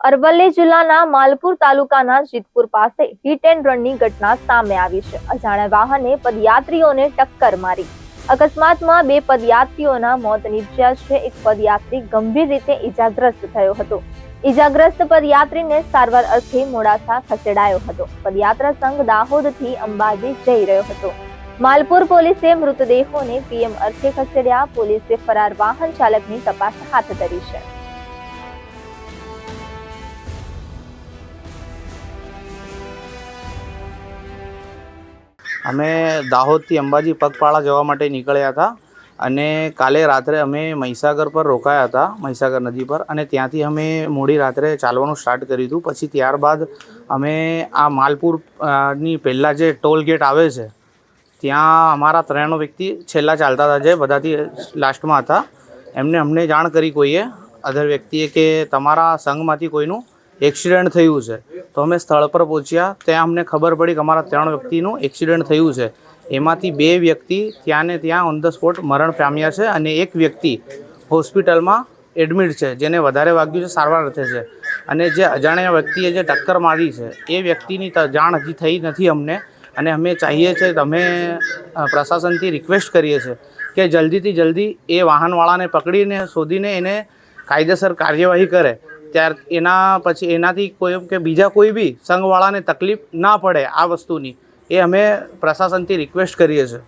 અરવલ્લી જિલ્લાના માલપુર તાલુકાના જીતપુર પાસે હિટ એન્ડ રનની ઘટના સામે આવી છે। અજાણ્યા વાહને પદયાત્રીઓને ટક્કર મારી। અકસ્માતમાં બે પદયાત્રીઓના મોત નીપજ્યા છે। એક પદયાત્રી ગંભીર રીતે ઈજાગ્રસ્ત થયો હતો। ઈજાગ્રસ્ત પદયાત્રીને સારવાર અર્થે મોડાસા ખસેડાયો હતો। પદયાત્રા સંઘ દાહોદથી અંબાજી જઈ રહ્યો હતો। માલપુર પોલીસે મૃતદેહોને પીએમ અર્થે ખસેડ્યા। પોલીસે ફરાર વાહન ચાલકની તપાસ હાથ ધરી છે। અમે દાહોદથી અંબાજી પગપાળા જવા માટે નીકળ્યા હતા અને કાલે રાત્રે અમે મહીસાગર પર રોકાયા હતા, મહીસાગર નદી પર, અને ત્યાંથી અમે મોડી રાત્રે ચાલવાનું સ્ટાર્ટ કર્યું હતું। પછી ત્યારબાદ અમે આ માલપુરની પહેલાં જે ટોલ ગેટ આવે છે ત્યાં અમારા 3 વ્યક્તિ છેલ્લા ચાલતા હતા, જે બધાથી લાસ્ટમાં હતા। અમને જાણ કરી કોઈએ અધર વ્યક્તિએ કે તમારા સંઘમાંથી કોઈનું એક્સિડન્ટ થયું છે। તો અમે સ્થળ પર પહોંચ્યા। ત્યાં અમને ખબર પડી કે અમારા 3 વ્યક્તિનું એક્સિડન્ટ થયું છે। એમાંથી 2 વ્યક્તિ ત્યાં ને ત્યાં ઓન ધ સ્પોટ મરણ પામ્યા છે અને એક વ્યક્તિ હોસ્પિટલમાં એડમિટ છે, જેને વધારે વાગ્યું છે, સારવાર અર્થે છે। અને જે અજાણ્યા વ્યક્તિએ જે ટક્કર મારી છે એ વ્યક્તિની જાણ હજી થઈ નથી અમને, અને અમે ચાહીએ છીએ કે અમે પ્રશાસનથી રિક્વેસ્ટ કરીએ છીએ કે જલ્દીથી જલ્દી એ વાહનવાળાને પકડીને શોધીને એને કાયદેસર કાર્યવાહી કરે। એના પછી એનાથી કોઈ કે બીજા કોઈ બી સંઘવાળાને તકલીફ ના પડે આ વસ્તુની, એ અમે પ્રશાસનથી રિક્વેસ્ટ કરીએ છીએ।